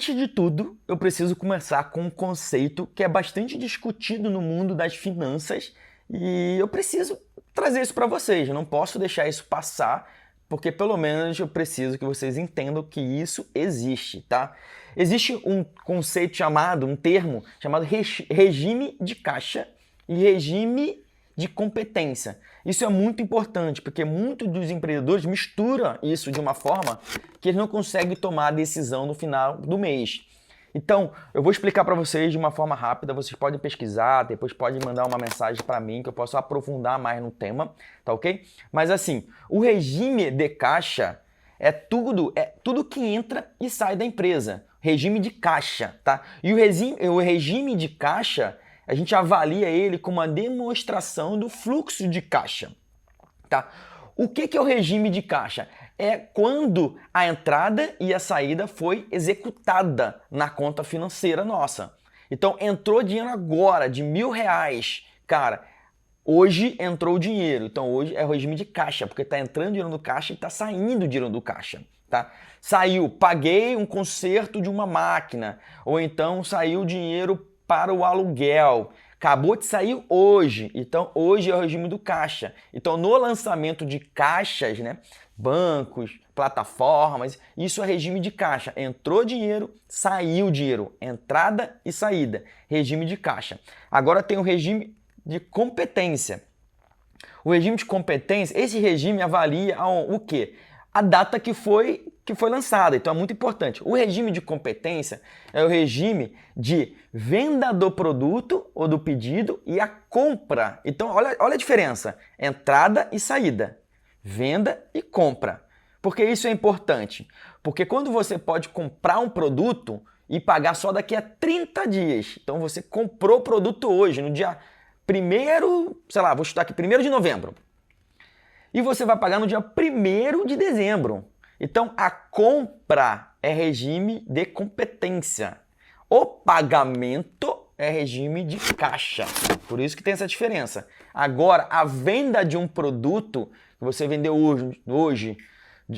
Antes de tudo, eu preciso começar com um conceito que é bastante discutido no mundo das finanças e eu preciso trazer isso para vocês. Eu não posso deixar isso passar, porque pelo menos eu preciso que vocês entendam que isso existe, tá? Existe um conceito chamado, um termo chamado regime de caixa e regime de competência. Isso é muito importante, porque muitos dos empreendedores misturam isso de uma forma que eles não conseguem tomar a decisão no final do mês. Então, eu vou explicar para vocês de uma forma rápida, vocês podem pesquisar, depois podem mandar uma mensagem para mim que eu posso aprofundar mais no tema, tá ok? Mas assim, o regime de caixa é tudo que entra e sai da empresa. Regime de caixa, tá? E o regime de caixa, a gente avalia ele como uma demonstração do fluxo de caixa, tá? O que é o regime de caixa? É quando a entrada e a saída foi executada na conta financeira nossa. Então, entrou dinheiro agora de R$1.000. Cara, hoje entrou o dinheiro. Então, hoje é o regime de caixa, porque está entrando dinheiro no caixa e está saindo dinheiro do caixa. Tá? Saiu, paguei um conserto de uma máquina. Ou então, saiu dinheiro para o aluguel. Acabou de sair hoje, então hoje é o regime do caixa. Então no lançamento de caixas, né, bancos, plataformas, isso é regime de caixa. Entrou dinheiro, saiu dinheiro, entrada e saída, regime de caixa. Agora tem o regime de competência. O regime de competência, esse regime avalia o quê? A data que foi lançada, então é muito importante. O regime de competência é o regime de venda do produto ou do pedido e a compra. Então, olha a diferença, entrada e saída, venda e compra. Por que isso é importante? Porque quando você pode comprar um produto e pagar só daqui a 30 dias, então você comprou o produto hoje, no dia 1º, sei lá, vou chutar aqui, 1º de novembro, e você vai pagar no dia 1º de dezembro. Então, a compra é regime de competência. O pagamento é regime de caixa. Por isso que tem essa diferença. Agora, a venda de um produto que você vendeu hoje,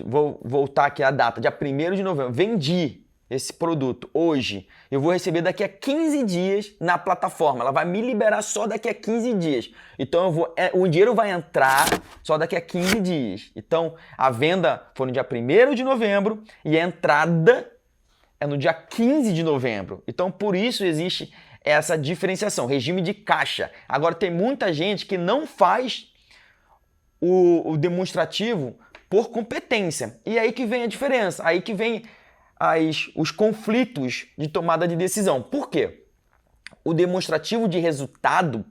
vou voltar aqui a data, dia 1º de novembro, vendi esse produto hoje, eu vou receber daqui a 15 dias na plataforma. Ela vai me liberar só daqui a 15 dias. Então o dinheiro vai entrar só daqui a 15 dias. Então a venda foi no dia 1º de novembro e a entrada é no dia 15 de novembro. Então por isso existe essa diferenciação, regime de caixa. Agora tem muita gente que não faz o demonstrativo por competência. E aí que vem a diferença, aí que vem os conflitos de tomada de decisão. Por quê? O demonstrativo de resultado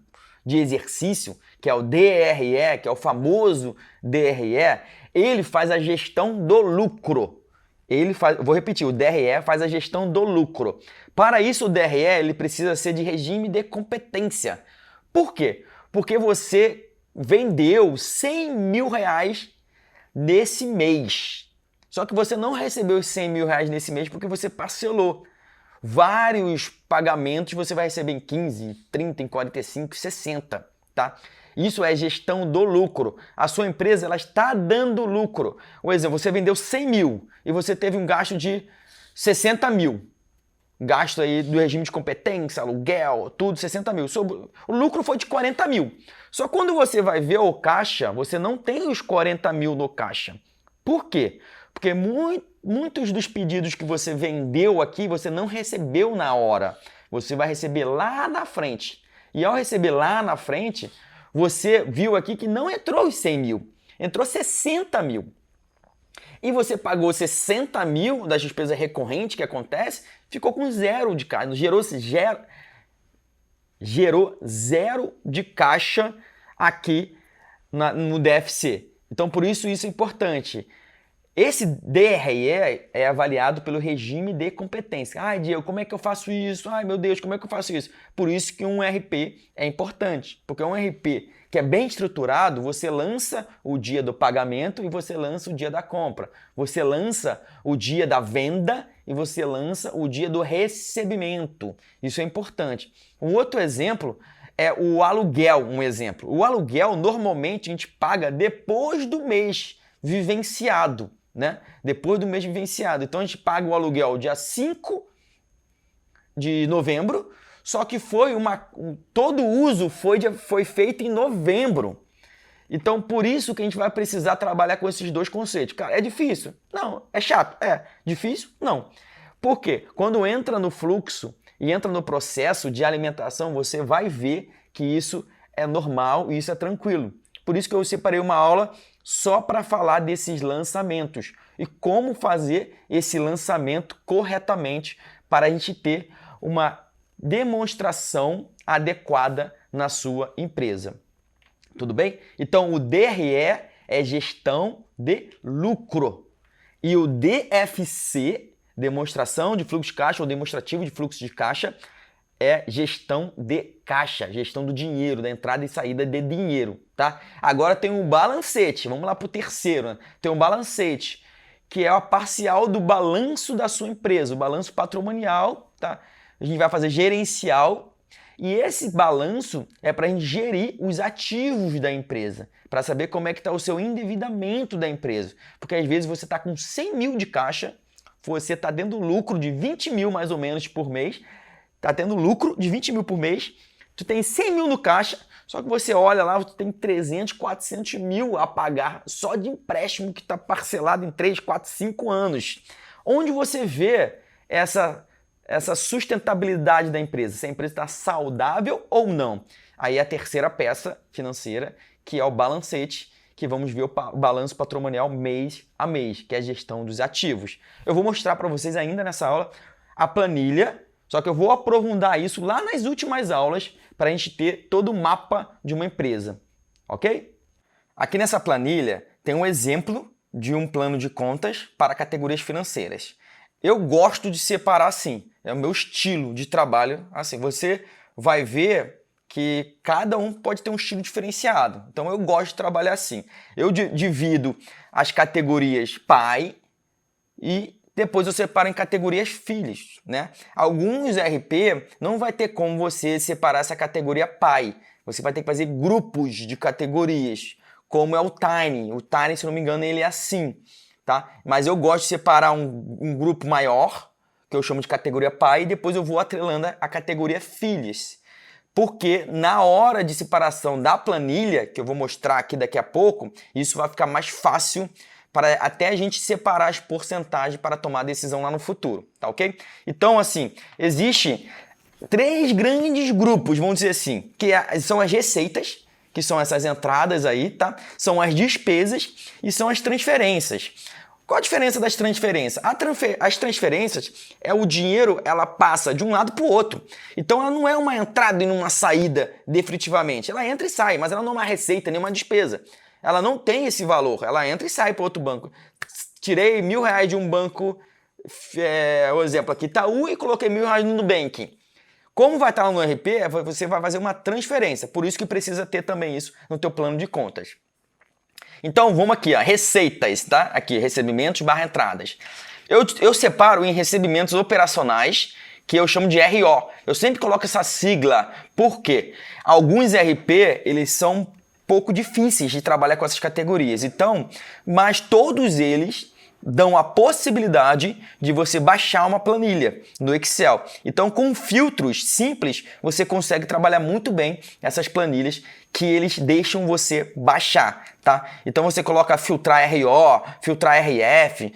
de exercício, que é o DRE, que é o famoso DRE, ele faz a gestão do lucro. Vou repetir, o DRE faz a gestão do lucro. Para isso, o DRE ele precisa ser de regime de competência. Por quê? Porque você vendeu R$100.000 nesse mês. Só que você não recebeu os R$100.000 nesse mês porque você parcelou. Vários pagamentos você vai receber em 15, 30, em 45, 60, tá? Isso é gestão do lucro. A sua empresa ela está dando lucro. Por exemplo, você vendeu 100 mil e você teve um gasto de 60 mil. Gasto aí do regime de competência, aluguel, tudo, 60 mil. O lucro foi de 40 mil. Só quando você vai ver o caixa, você não tem os 40 mil no caixa. Por quê? Porque muitos dos pedidos que você vendeu aqui, você não recebeu na hora. Você vai receber lá na frente. E ao receber lá na frente, você viu aqui que não entrou os 100 mil. Entrou 60 mil. E você pagou 60 mil das despesas recorrentes que acontece, ficou com zero de caixa. Gerou zero de caixa aqui no DFC. Então, por isso é importante. Esse DRE é avaliado pelo regime de competência. Ai, Diego, como é que eu faço isso? Ai, meu Deus, como é que eu faço isso? Por isso que um RP é importante, porque um RP que é bem estruturado, você lança o dia do pagamento e você lança o dia da compra. Você lança o dia da venda e você lança o dia do recebimento. Isso é importante. Um outro exemplo é o aluguel, um exemplo. O aluguel, normalmente, a gente paga depois do mês vivenciado. Né? Depois do mês vivenciado. Então a gente paga o aluguel dia 5 de novembro, só que todo o uso foi feito em novembro. Então, por isso que a gente vai precisar trabalhar com esses dois conceitos. Cara, é difícil? Não. É chato? É. Difícil? Não. Por quê? Quando entra no fluxo e entra no processo de alimentação, você vai ver que isso é normal e isso é tranquilo. Por isso que eu separei uma aula só para falar desses lançamentos e como fazer esse lançamento corretamente para a gente ter uma demonstração adequada na sua empresa. Tudo bem? Então, o DRE é gestão de lucro. E o DFC, demonstração de fluxo de caixa ou demonstrativo de fluxo de caixa, é gestão de caixa, gestão do dinheiro, da entrada e saída de dinheiro, tá? Agora tem um balancete, vamos lá para o terceiro, né? Tem um balancete, que é a parcial do balanço da sua empresa, o balanço patrimonial, tá? A gente vai fazer gerencial. E esse balanço é para a gente gerir os ativos da empresa, para saber como é que está o seu endividamento da empresa. Porque às vezes você está com 100 mil de caixa, você está tendo lucro de 20 mil mais ou menos por mês, está tendo lucro de 20 mil por mês, tu tem 100 mil no caixa, só que você olha lá, você tem 300, 400 mil a pagar só de empréstimo que está parcelado em 3, 4, 5 anos. Onde você vê essa sustentabilidade da empresa, se a empresa está saudável ou não. Aí a terceira peça financeira, que é o balancete, que vamos ver o balanço patrimonial mês a mês, que é a gestão dos ativos. Eu vou mostrar para vocês ainda nessa aula a planilha, só que eu vou aprofundar isso lá nas últimas aulas para a gente ter todo o mapa de uma empresa, ok? Aqui nessa planilha tem um exemplo de um plano de contas para categorias financeiras. Eu gosto de separar assim, é o meu estilo de trabalho. Assim, você vai ver que cada um pode ter um estilo diferenciado. Então eu gosto de trabalhar assim. Eu divido as categorias pai e depois eu separo em categorias filhos, né? Alguns ERP não vai ter como você separar essa categoria pai. Você vai ter que fazer grupos de categorias, como é o Tiny. O Tiny, se não me engano, ele é assim. Tá? Mas eu gosto de separar um grupo maior, que eu chamo de categoria pai, e depois eu vou atrelando a categoria filhos. Porque na hora de separação da planilha, que eu vou mostrar aqui daqui a pouco, isso vai ficar mais fácil para até a gente separar as porcentagens para tomar a decisão lá no futuro, tá ok? Então, assim, existe 3 grandes grupos, vamos dizer assim, que são as receitas, que são essas entradas aí, tá? São as despesas e são as transferências. Qual a diferença das transferências? As transferências é o dinheiro, ela passa de um lado para o outro. Então ela não é uma entrada e uma saída definitivamente. Ela entra e sai, mas ela não é uma receita nem uma despesa. Ela não tem esse valor. Ela entra e sai para outro banco. Tirei R$1.000 de um banco, o exemplo aqui, Itaú, e coloquei R$1.000 no Nubank. Como vai estar lá no ERP, você vai fazer uma transferência. Por isso que precisa ter também isso no teu plano de contas. Então, vamos aqui, ó, receitas, tá? Aqui, recebimentos / entradas. Eu separo em recebimentos operacionais, que eu chamo de RO. Eu sempre coloco essa sigla, porque alguns ERP, eles são pouco difíceis de trabalhar com essas categorias. Então, mas todos eles dão a possibilidade de você baixar uma planilha no Excel. Então, com filtros simples, você consegue trabalhar muito bem essas planilhas que eles deixam você baixar, tá? Então, você coloca filtrar RO, filtrar RF,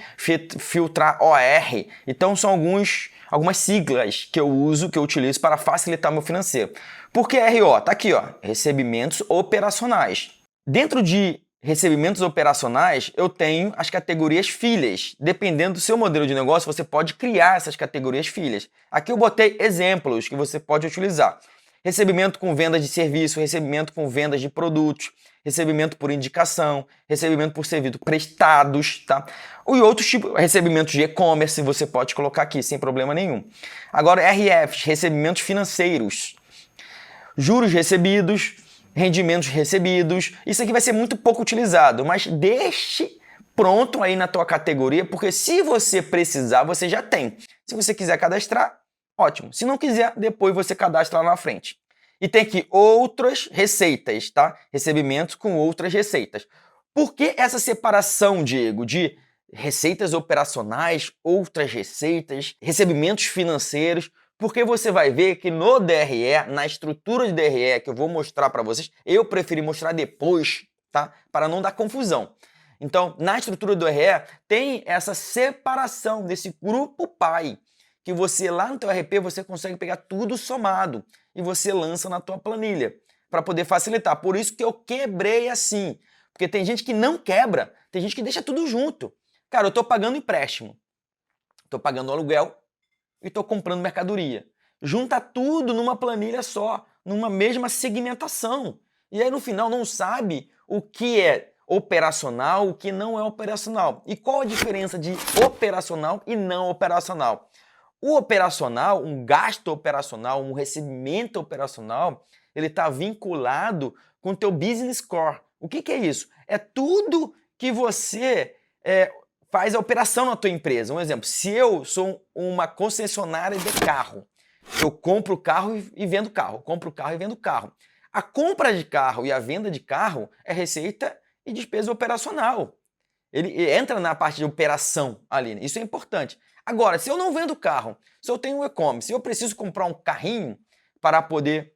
filtrar OR. Então, são algumas siglas que eu uso, que eu utilizo para facilitar meu financeiro. Por que RO? Tá aqui, ó, recebimentos operacionais. Dentro de recebimentos operacionais, eu tenho as categorias filhas. Dependendo do seu modelo de negócio, você pode criar essas categorias filhas. Aqui eu botei exemplos que você pode utilizar. Recebimento com venda de serviço, recebimento com vendas de produtos, recebimento por indicação, recebimento por serviços prestados, tá? E outros tipos, recebimentos de e-commerce, você pode colocar aqui sem problema nenhum. Agora, RFs, recebimentos financeiros, juros recebidos, rendimentos recebidos. Isso aqui vai ser muito pouco utilizado, mas deixe pronto aí na tua categoria, porque se você precisar, você já tem. Se você quiser cadastrar, ótimo. Se não quiser, depois você cadastra lá na frente. E tem aqui outras receitas, tá? Recebimentos com outras receitas. Por que essa separação, Diego, de receitas operacionais, outras receitas, recebimentos financeiros? Porque você vai ver que no DRE, na estrutura de DRE que eu vou mostrar para vocês, eu preferi mostrar depois, tá? Para não dar confusão. Então, na estrutura do DRE, tem essa separação desse grupo pai, que você lá no teu RP, você consegue pegar tudo somado e você lança na tua planilha, para poder facilitar. Por isso que eu quebrei assim. Porque tem gente que não quebra, tem gente que deixa tudo junto. Cara, eu estou pagando empréstimo, estou pagando aluguel, e estou comprando mercadoria. Junta tudo numa planilha só, numa mesma segmentação. E aí no final não sabe o que é operacional, o que não é operacional. E qual a diferença de operacional e não operacional? O operacional, um gasto operacional, um recebimento operacional, ele está vinculado com o teu business core. O que é isso? É tudo que você faz a operação na tua empresa. Um exemplo, se eu sou uma concessionária de carro, eu compro o carro e vendo carro, compro o carro e vendo carro. A compra de carro e a venda de carro é receita e despesa operacional. Ele entra na parte de operação ali, né? Isso é importante. Agora, se eu não vendo carro, se eu tenho um e-commerce, se eu preciso comprar um carrinho para poder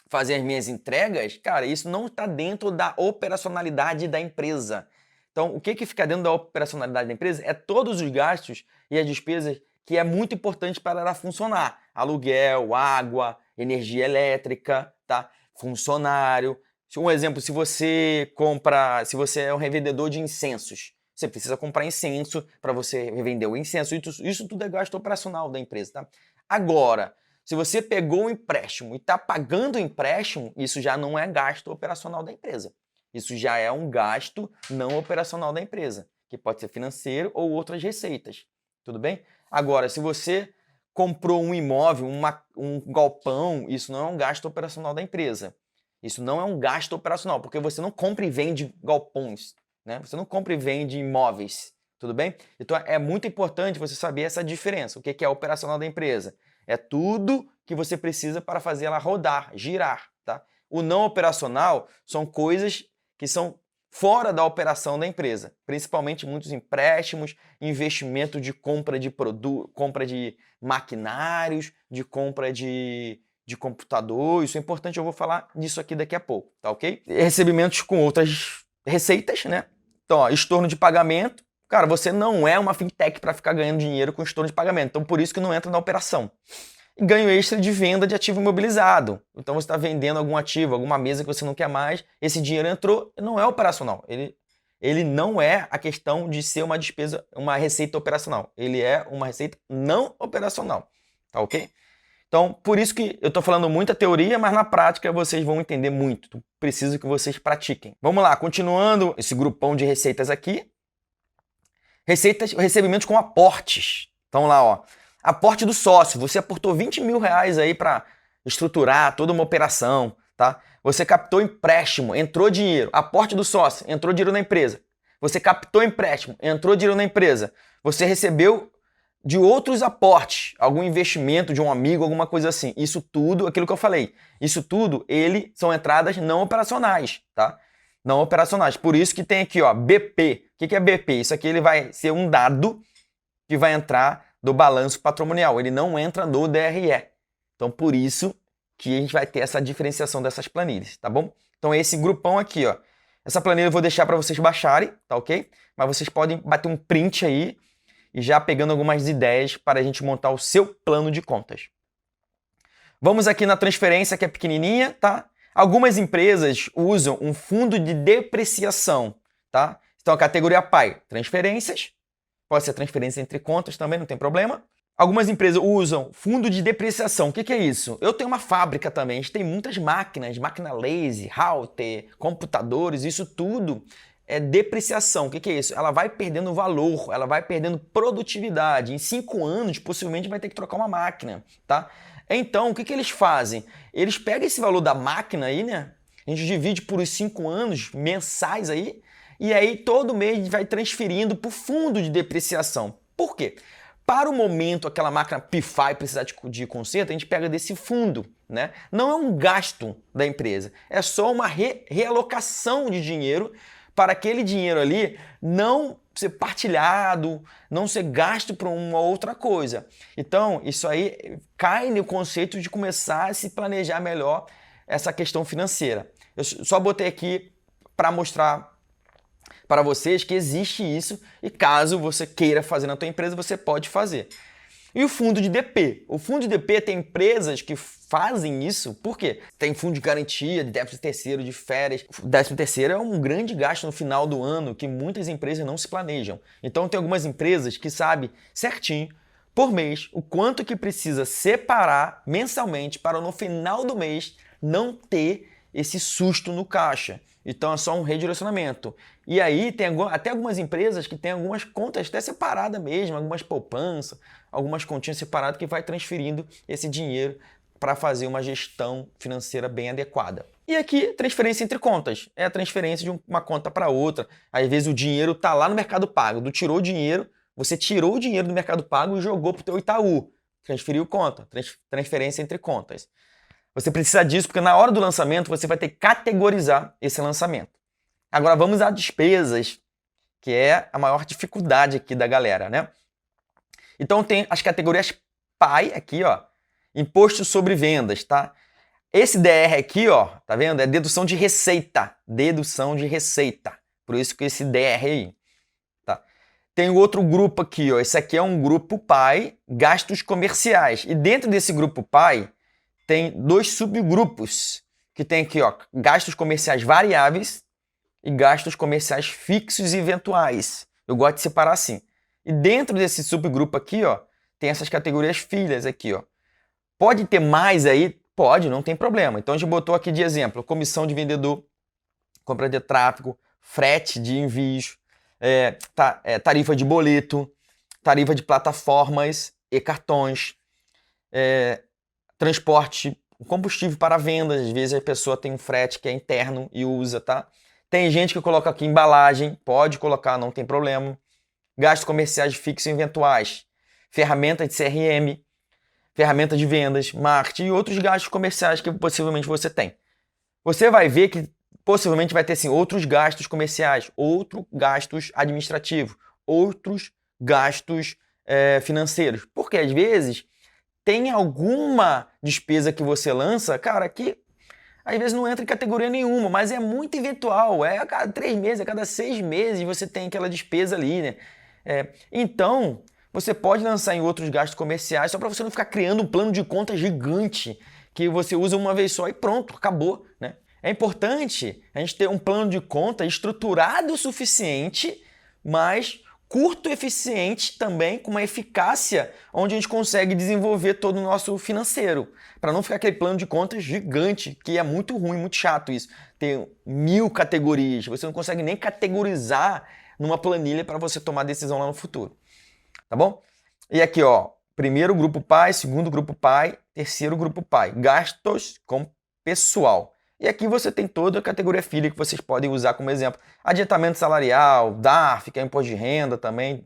fazer as minhas entregas, cara, isso não está dentro da operacionalidade da empresa. Então, o que fica dentro da operacionalidade da empresa é todos os gastos e as despesas que é muito importante para ela funcionar. Aluguel, água, energia elétrica, tá? Funcionário. Um exemplo, se você é um revendedor de incensos, você precisa comprar incenso para você revender o incenso. Isso tudo é gasto operacional da empresa, tá? Agora, se você pegou um empréstimo e está pagando o empréstimo, isso já não é gasto operacional da empresa. Isso já é um gasto não operacional da empresa, que pode ser financeiro ou outras receitas. Tudo bem? Agora, se você comprou um imóvel, um galpão, isso não é um gasto operacional da empresa. Isso não é um gasto operacional, porque você não compra e vende galpões, né? Você não compra e vende imóveis, tudo bem? Então é muito importante você saber essa diferença. O que é operacional da empresa? É tudo que você precisa para fazer ela rodar, girar, tá? O não operacional são coisas que são fora da operação da empresa, principalmente muitos empréstimos, investimento de compra de compra de maquinários, de compra de computador. Isso é importante, eu vou falar disso aqui daqui a pouco, tá ok? Recebimentos com outras receitas, né? Então, ó, estorno de pagamento. Cara, você não é uma fintech para ficar ganhando dinheiro com estorno de pagamento, então por isso que não entra na operação. E ganho extra de venda de ativo imobilizado. Então você está vendendo algum ativo, alguma mesa que você não quer mais, esse dinheiro entrou, não é operacional. Ele não é a questão de ser uma despesa, uma receita operacional. Ele é uma receita não operacional, tá ok? Então, por isso que eu estou falando muita teoria, mas na prática vocês vão entender muito. Então, preciso que vocês pratiquem. Vamos lá, continuando esse grupão de receitas aqui. Recebimentos com aportes. Então lá, ó. Aporte do sócio. Você aportou 20 mil reais aí para estruturar toda uma operação, tá? Você captou empréstimo, entrou dinheiro. Aporte do sócio, entrou dinheiro na empresa. Você captou empréstimo, entrou dinheiro na empresa. Você recebeu de outros aportes, algum investimento de um amigo, alguma coisa assim. Isso tudo, aquilo que eu falei, isso tudo, são entradas não operacionais, tá? Não operacionais. Por isso que tem aqui, ó, BP. O que é BP? Isso aqui ele vai ser um dado que vai entrar do balanço patrimonial. Ele não entra no DRE. Então, por isso que a gente vai ter essa diferenciação dessas planilhas, tá bom? Então, esse grupão aqui, ó. Essa planilha eu vou deixar para vocês baixarem, tá ok? Mas vocês podem bater um print aí e já pegando algumas ideias para a gente montar o seu plano de contas. Vamos aqui na transferência, que é pequenininha, tá? Algumas empresas usam um fundo de depreciação, tá? Então, a categoria PAI, transferências, pode ser transferência entre contas também, não tem problema. Algumas empresas usam fundo de depreciação. O que é isso? Eu tenho uma fábrica também, a gente tem muitas máquinas, máquina laser, router, computadores, isso tudo é depreciação. O que é isso? Ela vai perdendo valor, ela vai perdendo produtividade. Em 5 anos, possivelmente, vai ter que trocar uma máquina, tá? Então, o que eles fazem? Eles pegam esse valor da máquina aí, né? A gente divide por os 5 anos mensais aí, e aí todo mês vai transferindo para o fundo de depreciação. Por quê? Para o momento aquela máquina pifar e precisar de conserto, a gente pega desse fundo, né? Não é um gasto da empresa, é só uma realocação de dinheiro para aquele dinheiro ali não ser partilhado, não ser gasto para uma outra coisa. Então, isso aí cai no conceito de começar a se planejar melhor essa questão financeira. Eu só botei aqui para mostrar para vocês que existe isso e caso você queira fazer na tua empresa, você pode fazer. E o fundo de DP? O fundo de DP tem empresas que fazem isso, por quê? Tem fundo de garantia, de 13º, de férias. O 13º é um grande gasto no final do ano que muitas empresas não se planejam. Então tem algumas empresas que sabem certinho, por mês, o quanto que precisa separar mensalmente para no final do mês não ter esse susto no caixa. Então é só um redirecionamento. E aí tem até algumas empresas que têm algumas contas até separadas mesmo, algumas poupanças, algumas continhas separadas que vai transferindo esse dinheiro para fazer uma gestão financeira bem adequada. E aqui, transferência entre contas. É a transferência de uma conta para outra. Às vezes o dinheiro está lá no Mercado Pago. Você tirou o dinheiro do Mercado Pago e jogou para o teu Itaú. Transferiu conta. Transferência entre contas. Você precisa disso porque na hora do lançamento você vai ter que categorizar esse lançamento. Agora vamos a despesas, que é a maior dificuldade aqui da galera, né? Então tem as categorias PAI aqui, ó, imposto sobre vendas, tá? Esse DR aqui, ó, tá vendo? É dedução de receita, Por isso que esse DR aí, tá? Tem o outro grupo aqui, ó, esse aqui é um grupo PAI, gastos comerciais. E dentro desse grupo PAI tem 2 subgrupos, que tem aqui, ó, gastos comerciais variáveis e gastos comerciais fixos e eventuais. Eu gosto de separar assim. E dentro desse subgrupo aqui, ó, tem essas categorias filhas aqui, ó. Pode ter mais aí? Pode, não tem problema. Então a gente botou aqui de exemplo, comissão de vendedor, compra de tráfego, frete de envios, tarifa de boleto, tarifa de plataformas e cartões, transporte, combustível para vendas. Às vezes a pessoa tem um frete que é interno e usa, tá? Tem gente que coloca aqui embalagem, pode colocar, não tem problema. Gastos comerciais fixos e eventuais, ferramenta de CRM, ferramenta de vendas, marketing e outros gastos comerciais que possivelmente você tem. Você vai ver que possivelmente vai ter sim outros gastos comerciais, outros gastos administrativos, outros gastos financeiros. Porque às vezes tem alguma despesa que você lança, cara, que às vezes não entra em categoria nenhuma, mas é muito eventual. É a cada 3 meses, a cada 6 meses você tem aquela despesa ali, né? Então, você pode lançar em outros gastos comerciais só para você não ficar criando um plano de conta gigante que você usa uma vez só e pronto, acabou, né? É importante a gente ter um plano de conta estruturado o suficiente, mas curto e eficiente também, com uma eficácia onde a gente consegue desenvolver todo o nosso financeiro, para não ficar aquele plano de contas gigante, que é muito ruim, muito chato isso. Ter 1000 categorias, você não consegue nem categorizar numa planilha para você tomar decisão lá no futuro, tá bom? E aqui, ó, primeiro grupo PAI, segundo grupo PAI, terceiro grupo PAI, gastos com pessoal. E aqui você tem toda a categoria filha que vocês podem usar como exemplo. Adiantamento salarial, DARF, que é imposto de renda também,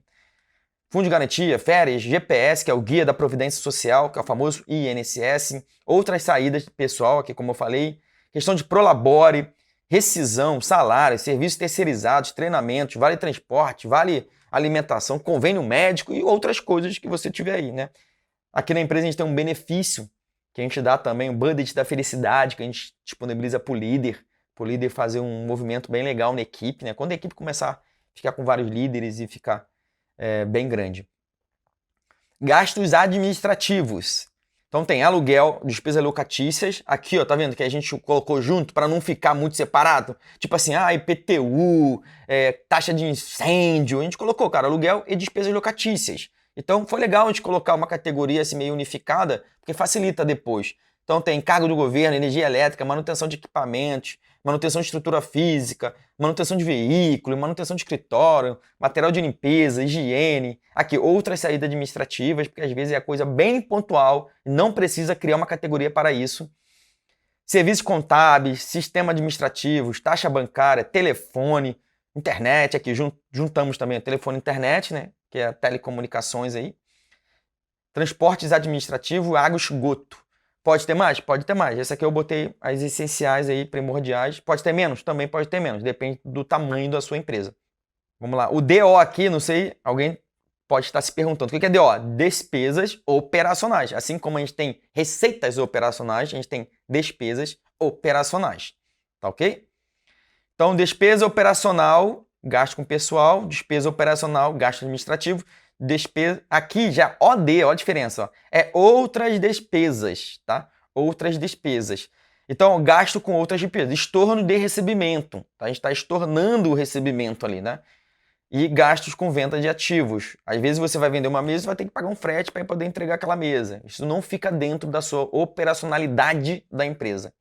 fundo de garantia, férias, GPS, que é o Guia da Previdência Social, que é o famoso INSS, outras saídas pessoal, aqui como eu falei, questão de prolabore, rescisão, salário, serviços terceirizados, treinamentos, vale transporte, vale alimentação, convênio médico e outras coisas que você tiver aí, né? Aqui na empresa a gente tem um benefício que a gente dá também, o budget da felicidade, que a gente disponibiliza para o líder fazer um movimento bem legal na equipe, né? Quando a equipe começar a ficar com vários líderes e ficar bem grande. Gastos administrativos. Então tem aluguel, despesas locatícias. Aqui, ó, tá vendo que a gente colocou junto para não ficar muito separado? Tipo assim, IPTU, taxa de incêndio. A gente colocou, cara, aluguel e despesas locatícias. Então foi legal a gente colocar uma categoria assim meio unificada, porque facilita depois. Então tem encargo do governo, energia elétrica, manutenção de equipamentos, manutenção de estrutura física, manutenção de veículo, manutenção de escritório, material de limpeza, higiene. Aqui, outras saídas administrativas, porque às vezes é coisa bem pontual e não precisa criar uma categoria para isso. Serviços contábeis, sistema administrativos, taxa bancária, telefone, internet. Aqui juntamos também o telefone e internet, né? Que é telecomunicações aí. Transportes administrativos, água e esgoto. Pode ter mais? Pode ter mais. Esse aqui eu botei as essenciais aí, primordiais. Pode ter menos? Também pode ter menos. Depende do tamanho da sua empresa. Vamos lá. O DO aqui, não sei, alguém pode estar se perguntando. O que é DO? Despesas operacionais. Assim como a gente tem receitas operacionais, a gente tem despesas operacionais. Tá ok? Então, despesa operacional, gasto com pessoal. Despesa operacional, gasto administrativo. Despesa, aqui já OD, ó a diferença, ó, é outras despesas, tá? Outras despesas. Então, gasto com outras despesas, estorno de recebimento, tá? A gente está estornando o recebimento ali, né? E gastos com venda de ativos. Às vezes você vai vender uma mesa e vai ter que pagar um frete para poder entregar aquela mesa. Isso não fica dentro da sua operacionalidade da empresa.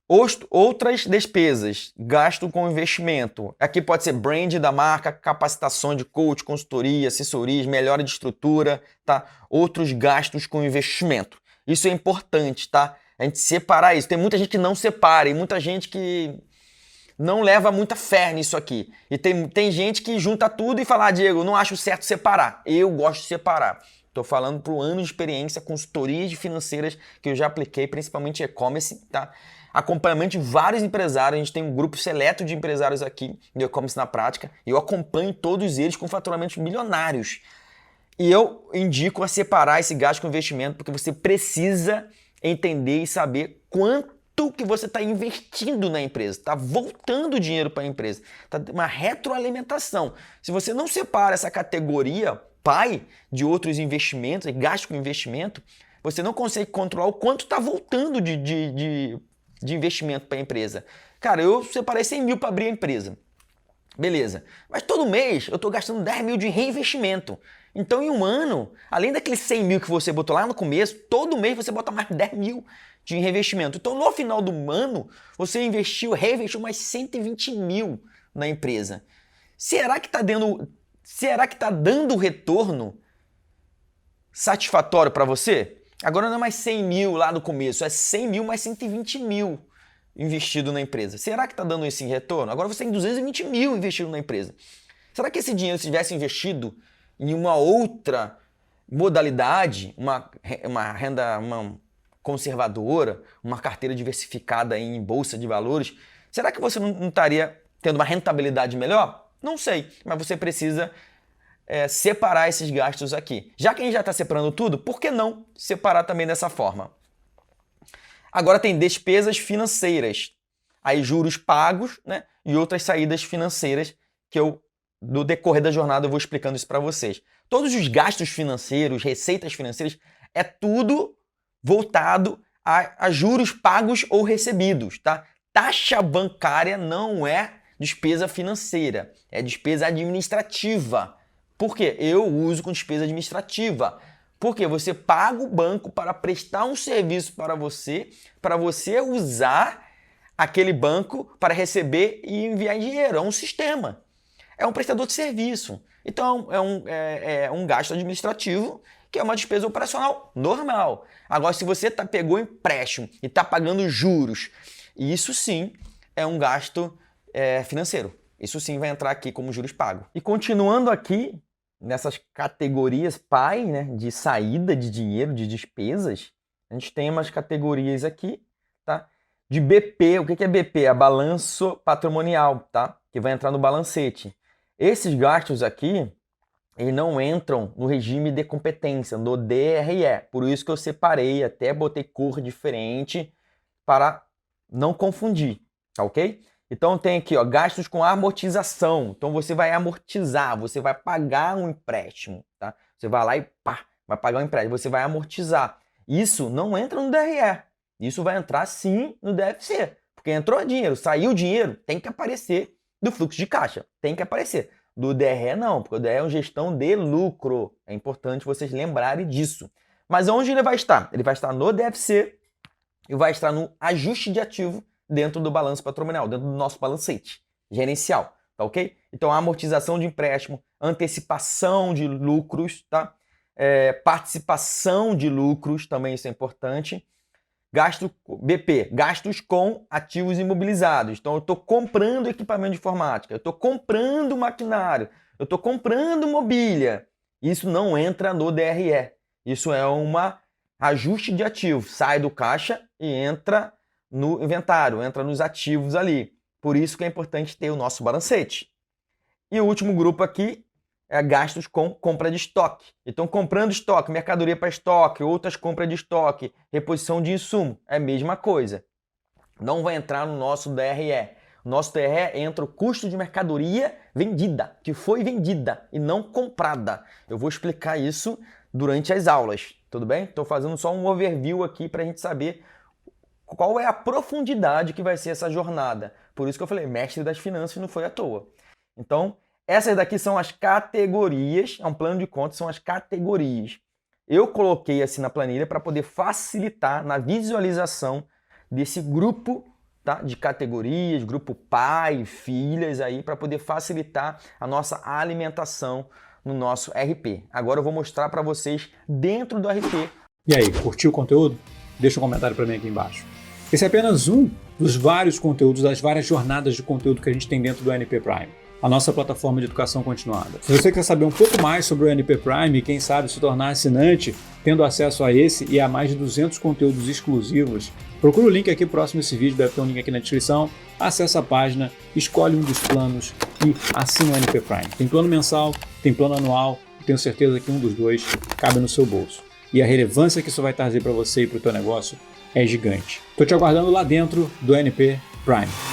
Outras despesas, gasto com investimento. Aqui pode ser brand da marca, capacitação de coach, consultoria, assessoria, melhora de estrutura, tá? Outros gastos com investimento. Isso é importante, tá? A gente separar isso. Tem muita gente que não separa e muita gente que não leva muita fé nisso aqui. E tem gente que junta tudo e fala, Diego, não acho certo separar. Eu gosto de separar. Estou falando por anos de experiência, consultorias financeiras que eu já apliquei, principalmente e-commerce, tá? Acompanhamento de vários empresários, a gente tem um grupo seleto de empresários aqui de e-commerce na prática, e eu acompanho todos eles com faturamentos milionários. E eu indico a separar esse gasto com investimento, porque você precisa entender e saber quanto que você está investindo na empresa, está voltando dinheiro para a empresa, está uma retroalimentação. Se você não separa essa categoria pai de outros investimentos, gasto com investimento, você não consegue controlar o quanto está voltando de investimento para a empresa. Cara, eu separei 100 mil para abrir a empresa. Beleza. Mas todo mês eu estou gastando 10 mil de reinvestimento. Então, em um ano, além daqueles 100 mil que você botou lá no começo, todo mês você bota mais 10 mil de reinvestimento. Então, no final do ano, você reinvestiu mais 120 mil na empresa. Será que está dando retorno satisfatório para você? Agora não é mais 100 mil lá no começo, é 100 mil mais 120 mil investido na empresa. Será que está dando esse retorno? Agora você tem 220 mil investido na empresa. Será que esse dinheiro, se tivesse investido em uma outra modalidade, uma renda conservadora, uma carteira diversificada em bolsa de valores, será que você não estaria tendo uma rentabilidade melhor? Não sei, mas você precisa separar esses gastos aqui. Já que a gente já está separando tudo, por que não separar também dessa forma? Agora tem despesas financeiras, aí juros pagos, né, e outras saídas financeiras que no decorrer da jornada eu vou explicando isso para vocês. Todos os gastos financeiros, receitas financeiras, é tudo voltado a juros pagos ou recebidos, tá? Taxa bancária não é despesa financeira, é despesa administrativa. Por quê? Eu uso com despesa administrativa. Porque você paga o banco para prestar um serviço para você usar aquele banco para receber e enviar dinheiro. É um sistema. É um prestador de serviço. Então, é um gasto administrativo que é uma despesa operacional normal. Agora, se você pegou empréstimo e está pagando juros, isso sim é um gasto financeiro. Isso sim vai entrar aqui como juros pagos. E continuando aqui, nessas categorias pai, né, de saída de dinheiro, de despesas, a gente tem umas categorias aqui, tá? De BP, o que é BP? É balanço patrimonial, tá? Que vai entrar no balancete. Esses gastos aqui, eles não entram no regime de competência, no DRE. Por isso que eu separei, até botei cor diferente para não confundir, tá ok? Então tem aqui, ó, gastos com amortização. Então você vai amortizar, você vai pagar um empréstimo, tá? Você vai lá e vai pagar um empréstimo, você vai amortizar. Isso não entra no DRE. Isso vai entrar sim no DFC, porque entrou dinheiro, saiu dinheiro, tem que aparecer do fluxo de caixa, tem que aparecer. Do DRE não, porque o DRE é uma gestão de lucro. É importante vocês lembrarem disso. Mas onde ele vai estar? Ele vai estar no DFC e vai estar no ajuste de ativo dentro do balanço patrimonial, dentro do nosso balancete gerencial, tá ok? Então, a amortização de empréstimo, antecipação de lucros, tá? Participação de lucros, também isso é importante. Gasto BP, gastos com ativos imobilizados. Então, eu estou comprando equipamento de informática, eu estou comprando maquinário, eu estou comprando mobília. Isso não entra no DRE. Isso é um ajuste de ativo. Sai do caixa e entra no inventário, entra nos ativos ali. Por isso que é importante ter o nosso balancete. E o último grupo aqui é gastos com compra de estoque. Então, comprando estoque, mercadoria para estoque, outras compras de estoque, reposição de insumo, é a mesma coisa. Não vai entrar no nosso DRE. No nosso DRE entra o custo de mercadoria vendida, que foi vendida e não comprada. Eu vou explicar isso durante as aulas, tudo bem? Estou fazendo só um overview aqui para a gente saber qual é a profundidade que vai ser essa jornada. Por isso que eu falei, mestre das finanças não foi à toa. Então, essas daqui são as categorias, é um plano de contas, são as categorias. Eu coloquei assim na planilha para poder facilitar na visualização desse grupo, tá, de categorias, grupo pai, filhas aí, para poder facilitar a nossa alimentação no nosso RP. Agora eu vou mostrar para vocês dentro do RP. E aí, curtiu o conteúdo? Deixa um comentário para mim aqui embaixo. Esse é apenas um dos vários conteúdos, das várias jornadas de conteúdo que a gente tem dentro do NP Prime, a nossa plataforma de educação continuada. Se você quer saber um pouco mais sobre o NP Prime e quem sabe se tornar assinante, tendo acesso a esse e a mais de 200 conteúdos exclusivos, procura o link aqui próximo a esse vídeo, deve ter um link aqui na descrição, acessa a página, escolhe um dos planos e assina o NP Prime. Tem plano mensal, tem plano anual, tenho certeza que um dos dois cabe no seu bolso. E a relevância que isso vai trazer para você e para o teu negócio é gigante. Estou te aguardando lá dentro do NP Prime.